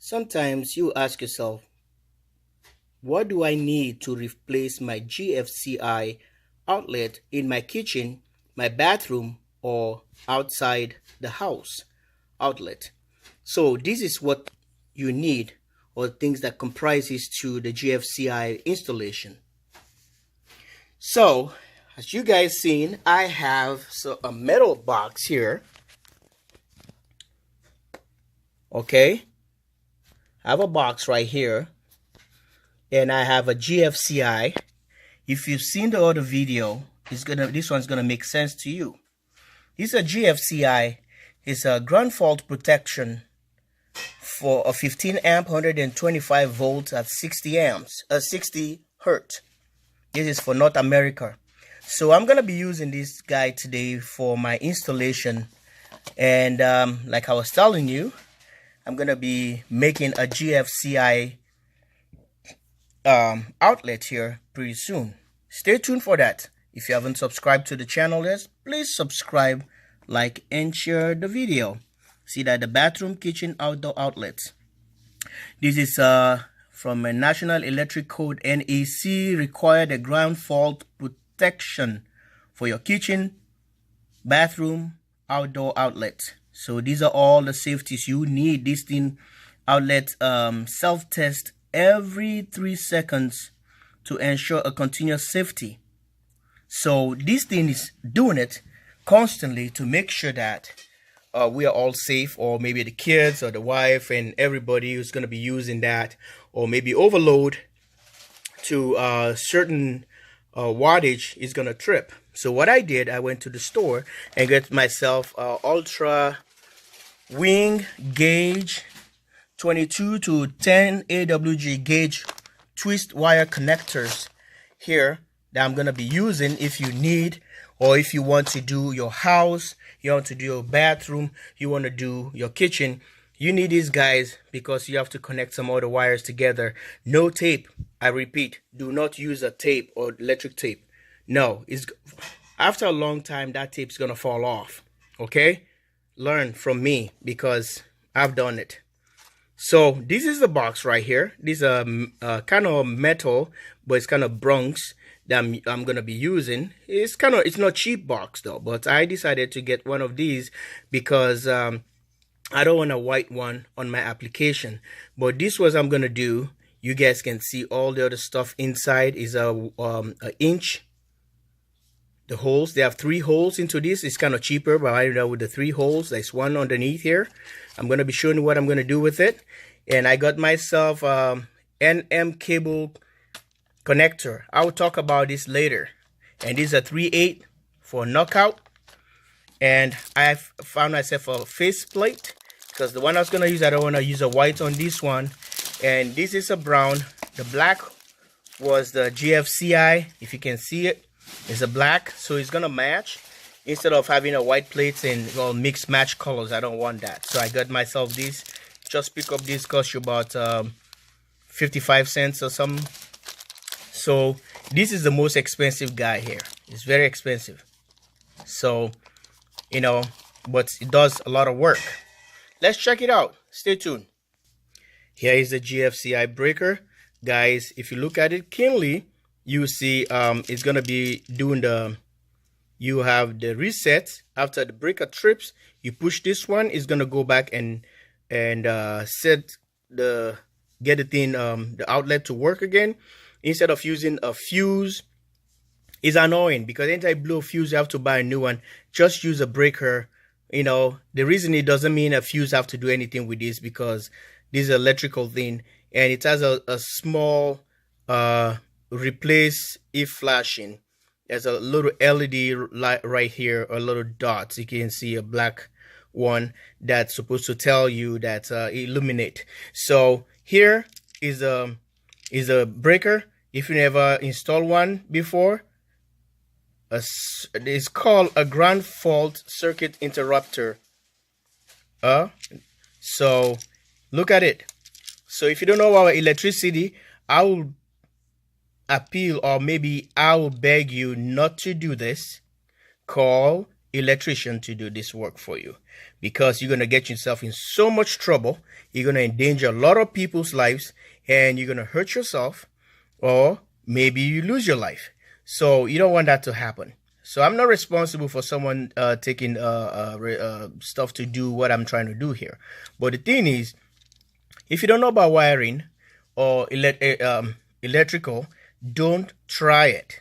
Sometimes you ask yourself, what do I need to replace my GFCI outlet in my kitchen, my bathroom, or outside the house outlet? So this is what you need, or things that comprises to the GFCI installation. So as you guys seen, I have a metal box here. Okay, I have a box right here, and I have a GFCI. If you've seen the other video, this one's gonna make sense to you. This is a GFCI. It's a ground fault protection for a 15 amp 125 volts at 60 amps 60 hertz. This is for North America. So I'm gonna be using this guy today for my installation, and like I was telling you, I'm gonna be making a GFCI outlet here pretty soon. Stay tuned for that. If you haven't subscribed to the channel yet, please subscribe, like, and share the video. See that the bathroom, kitchen, outdoor outlets. This is from a National Electric Code NEC, required a ground fault protection for your kitchen, bathroom, outdoor outlets. So these are all the safeties you need. This thing outlet self-test every 3 seconds to ensure a continuous safety. So this thing is doing it constantly to make sure that we are all safe, or maybe the kids or the wife and everybody who's going to be using that, or maybe overload to certain wattage is going to trip. So what I did, I went to the store and got myself ultra wing gauge 22 to 10 AWG gauge twist wire connectors here that I'm going to be using if you need, or if you want to do your house, you want to do your bathroom, you want to do your kitchen. You need these guys because you have to connect some other wires together. No tape. I repeat, do not use a tape or electric tape. No, after a long time that tape's gonna fall off. Okay, learn from me because I've done it. So this is the box right here. This is kind of metal, but it's kind of bronze that I'm gonna be using. It's not cheap box though, but I decided to get one of these because I don't want a white one on my application. But this was I'm gonna do. You guys can see all the other stuff inside is a inch. The holes, they have 3 holes into this. It's kind of cheaper, but I don't know, with the 3 holes, there's one underneath here. I'm going to be showing you what I'm going to do with it. And I got myself NM cable connector. I will talk about this later. And this is a 3/8 for knockout. And I found myself a face plate because the one I was going to use, I don't want to use a white on this one. And this is a brown. The black was the GFCI, if you can see it. It's a black, so it's gonna match instead of having a white plate and all mixed match colors. I don't want that, so I got myself this. Just pick up this, cost you about 55 cents or something. So this is the most expensive guy here. It's very expensive, so you know, but it does a lot of work. Let's check it out. Stay tuned. Here is the GFCI breaker, guys. If you look at it keenly, you see it's gonna be doing you have the reset. After the breaker trips, you push this one, it's gonna go back and get the thing the outlet to work again. Instead of using a fuse, is annoying because anytime you blow a fuse you have to buy a new one. Just use a breaker. You know, the reason it doesn't mean a fuse have to do anything with this, because this is an electrical thing and it has a small replace if flashing. There's a little LED light right here, a little dot. You can see a black one that's supposed to tell you that illuminate. So here is a breaker. If you never installed one before, it's called a ground fault circuit interrupter. So look at it. So if you don't know about electricity, I will appeal, or maybe I will beg you not to do this. Call electrician to do this work for you, because you're going to get yourself in so much trouble. You're going to endanger a lot of people's lives, and you're going to hurt yourself, or maybe you lose your life. So you don't want that to happen. So I'm not responsible for someone taking stuff to do what I'm trying to do here. But the thing is, if you don't know about wiring or electrical, don't try it.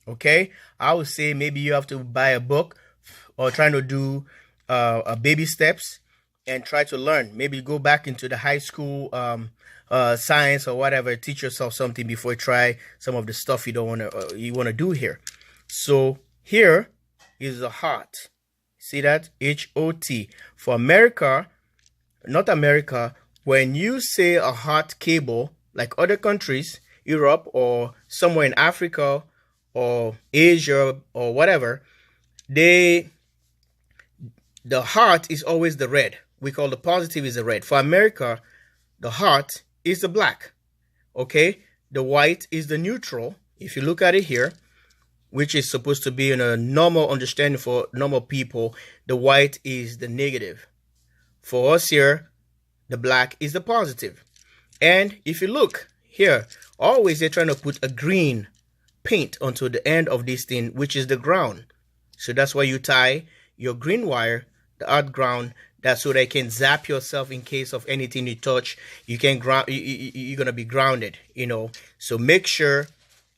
Okay, I would say maybe you have to buy a book, or trying to do baby steps and try to learn. Maybe go back into the high school science or whatever. Teach yourself something before you try some of the stuff you want to do here. So here is a hot. See that? HOT. For America, North America, when you say a hot cable, like other countries, Europe or somewhere in Africa or Asia or whatever, the hot is always the red. We call the positive is the red. For America, the hot is the black. Okay, the white is the neutral. If you look at it here, which is supposed to be in a normal understanding for normal people, the white is the negative. For us here, the black is the positive. And if you look here, always they're trying to put a green paint onto the end of this thing, which is the ground. So that's why you tie your green wire, the earth ground, that's so they can zap yourself in case of anything you touch. You can ground. You're gonna be grounded, you know. So make sure.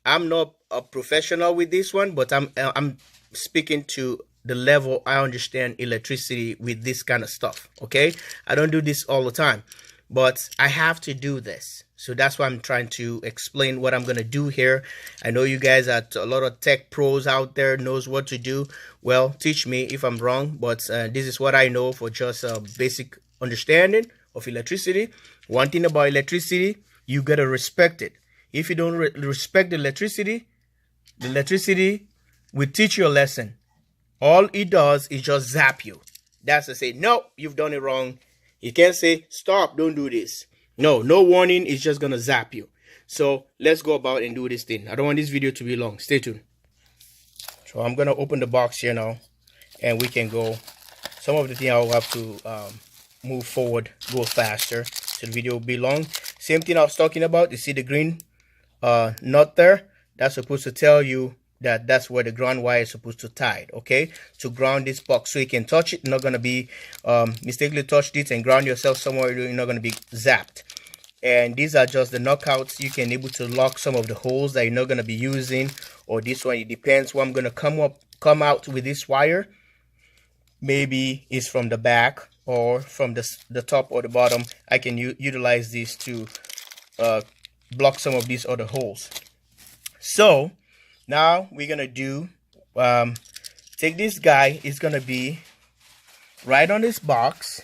I'm not a professional with this one, but I'm speaking to the level I understand electricity with this kind of stuff. Okay, I don't do this all the time, but I have to do this. So that's why I'm trying to explain what I'm gonna do here. I know you guys are a lot of tech pros out there, knows what to do. Well, teach me if I'm wrong, but this is what I know for just a basic understanding of electricity. One thing about electricity, you gotta respect it. If you don't respect the electricity will teach you a lesson. All it does is just zap you. That's to say, no, you've done it wrong. You can't say, stop, don't do this. No warning, it's just gonna zap you. So let's go about and do this thing. I don't want this video to be long. Stay tuned. So I'm gonna open the box here now, and we can go. Some of the things I'll have to move forward, go faster, so the video will be long. Same thing I was talking about. You see the green nut there? That's supposed to tell you that that's where the ground wire is supposed to tie. Okay, to ground this box so you can touch it. You're not gonna be mistakenly touch it and ground yourself somewhere. You're not gonna be zapped. And these are just the knockouts. You can able to lock some of the holes that you're not gonna be using, or this one. It depends what I'm gonna come out with this wire. Maybe it's from the back or from the top or the bottom. I can utilize this to block some of these other holes. So now we're gonna do take this guy. It's gonna be right on this box.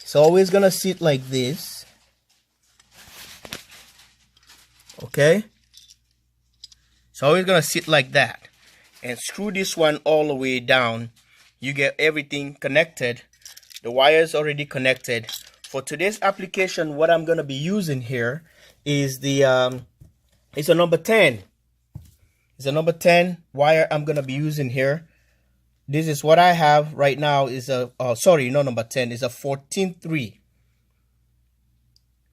It's always gonna sit like this. Okay, it's always gonna sit like that, and screw this one all the way down. You get everything connected. The wire is already connected. For today's application, what I'm gonna be using here is the it's a number 10. It's a number 10 wire I'm gonna be using here. This is what I have right now. Is a sorry, not number 10. It's a 14.3.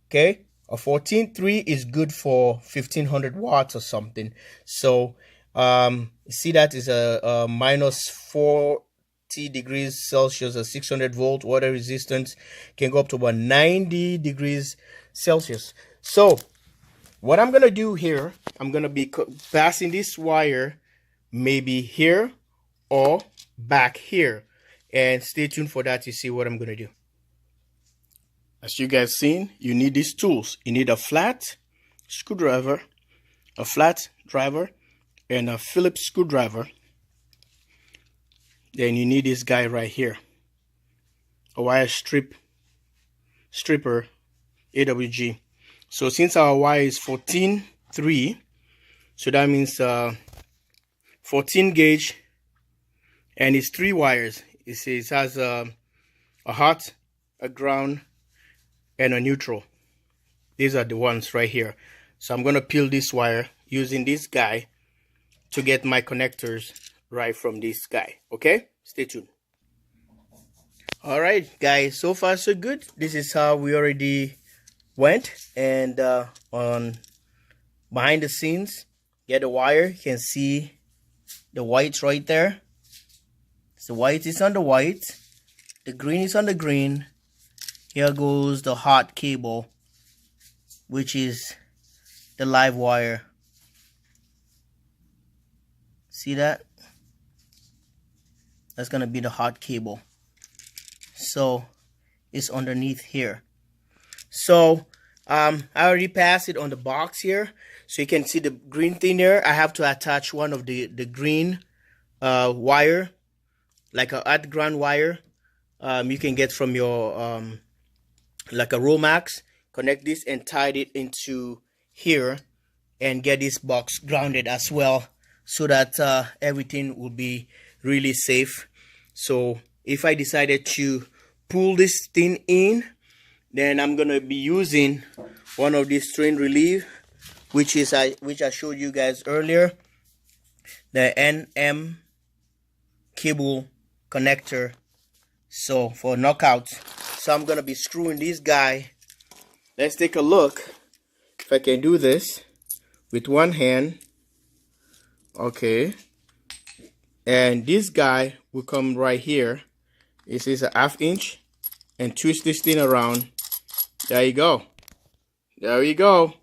Okay, a 14.3 is good for 1500 watts or something. So see that is a minus 40 degrees Celsius, a 600 volt water resistance, can go up to about 90 degrees Celsius. So what I'm gonna do here, I'm gonna be passing this wire maybe here or back here, and stay tuned for that to see what I'm gonna do. As you guys seen, you need these tools. You need a flat screwdriver, a flat driver, and a Phillips screwdriver. Then you need this guy right here, a wire stripper, AWG. So since our wire is 14.3, so that means 14 gauge, and it's 3 wires. It has a hot, a ground, and a neutral. These are the ones right here. So I'm gonna peel this wire using this guy to get my connectors right from this guy. Okay, stay tuned. All right, guys, so far so good. This is how we already went, and on behind the scenes, get the wire. You can see the white right there. So the white is on the white, the green is on the green. Here goes the hot cable, which is the live wire. See that? That's gonna be the hot cable. So it's underneath here. So I already passed it on the box here, so you can see the green thing there. I have to attach one of the green wire, like a at ground wire. You can get from your like a Romax. Connect this and tie it into here, and get this box grounded as well, so that everything will be really safe. So if I decided to pull this thing in, then I'm gonna be using one of these strain relief, which I showed you guys earlier, the NM cable connector. So for knockouts, so I'm gonna be screwing this guy. Let's take a look if I can do this with one hand. Okay, and this guy will come right here. This is a 1/2 inch, and twist this thing around. There you go. There you go.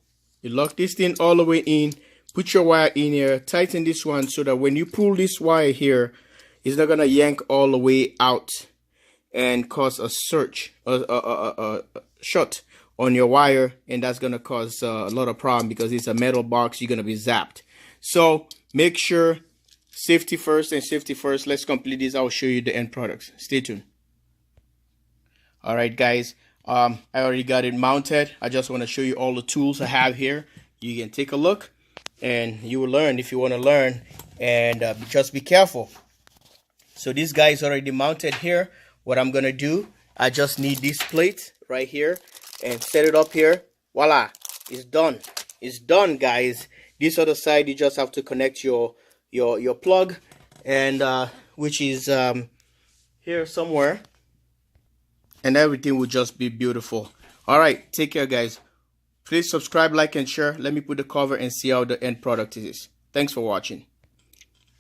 You lock this thing all the way in. Put your wire in here. Tighten this one so that when you pull this wire here, it's not gonna yank all the way out and cause a surge, a short on your wire, and that's gonna cause a lot of problem because it's a metal box. You're gonna be zapped. So make sure safety first and safety first. Let's complete this. I'll show you the end products. Stay tuned. All right, guys. I already got it mounted. I just want to show you all the tools I have here. You can take a look, and you will learn if you want to learn. And just be careful. So this guy is already mounted here. What I'm gonna do, I just need this plate right here and set it up here. Voila, it's done. It's done, guys. This other side, you just have to connect your plug, and which is here somewhere, and everything will just be beautiful. All right, take care, guys. Please subscribe, like, and share. Let me put the cover and see how the end product is. Thanks for watching.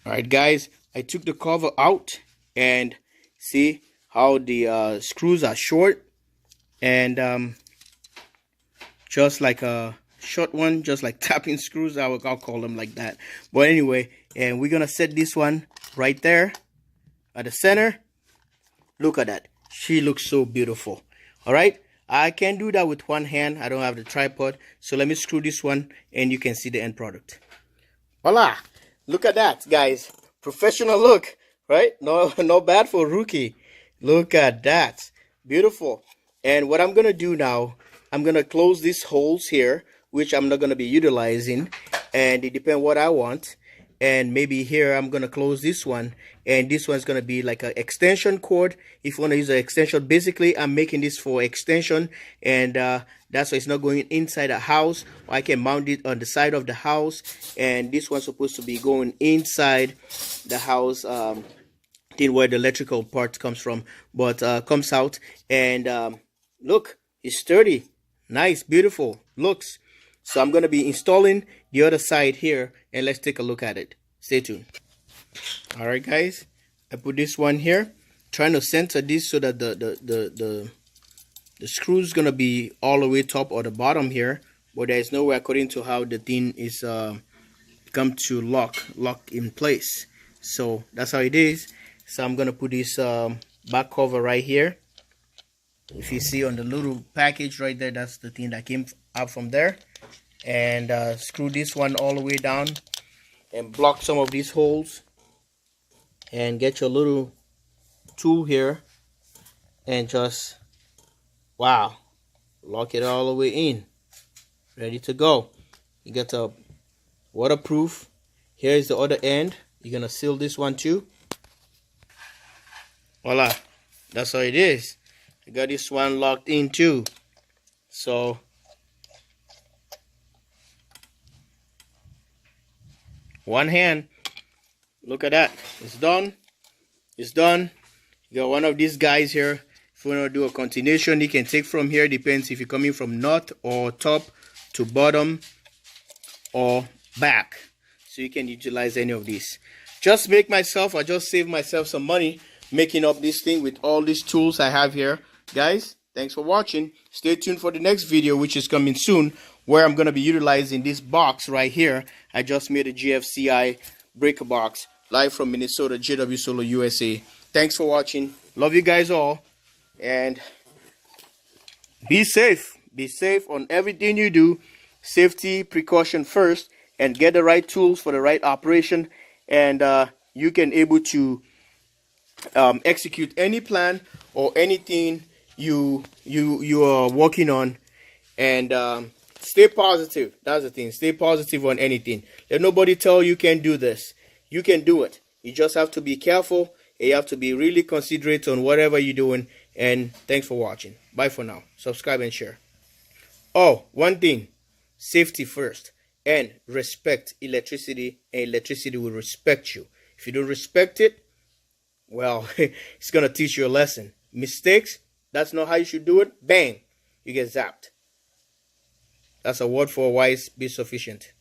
All right, guys, I took the cover out, and see how the screws are short, and just like a short one, just like tapping screws. I'll call them like that. But anyway, and we're gonna set this one right there at the center. Look at that. She looks so beautiful. All right, I can do that with one hand. I don't have the tripod, so let me screw this one, and you can see the end product. Voila, look at that, guys. Professional look, right? No, not bad for a rookie. Look at that, beautiful. And what I'm gonna do now, I'm gonna close these holes here, which I'm not gonna be utilizing, and it depends what I want. And maybe here I'm gonna close this one, and this one's gonna be like an extension cord. If you want to use an extension, basically I'm making this for extension, and that's why it's not going inside the house. I can mount it on the side of the house, and this one's supposed to be going inside the house, thing where the electrical part comes from, but comes out. And look, it's sturdy, nice, beautiful looks. So I'm gonna be installing the other side here, and let's take a look at it. Stay tuned. All right, guys, I put this one here, trying to center this so that the screw is gonna be all the way top or the bottom here, but there is no way according to how the thing is come to lock in place. So that's how it is. So I'm gonna put this back cover right here. If you see on the little package right there, that's the thing that came out from there. And screw this one all the way down and block some of these holes, and get your little tool here and just, wow, lock it all the way in, ready to go. You get a waterproof. Here's the other end. You're gonna seal this one too. Voila, that's how it is. I got this one locked in too. So one hand, Look at that. It's done. It's done. You got one of these guys here. If you want to do a continuation, you can take from here. Depends if you're coming from north or top to bottom or back. So you can utilize any of these. I just save myself some money making up this thing with all these tools I have here. Guys, thanks for watching. Stay tuned for the next video, which is coming soon, where I'm going to be utilizing this box right here. I just made a GFCI breaker box live from Minnesota, JW Solo, USA. Thanks for watching. Love you guys all. And be safe. Be safe on everything you do. Safety precaution first, and get the right tools for the right operation, and you can able to execute any plan or anything you are working on. And stay positive. That's the thing. Stay positive on anything. Let nobody tell you can't do this. You can do it. You just have to be careful. You have to be really considerate on whatever you're doing. And thanks for watching. Bye for now. Subscribe and share. Oh, one thing. Safety first. And respect electricity. And electricity will respect you. If you don't respect it, well, it's going to teach you a lesson. Mistakes, that's not how you should do it. Bang, you get zapped. That's a word for wise, be sufficient.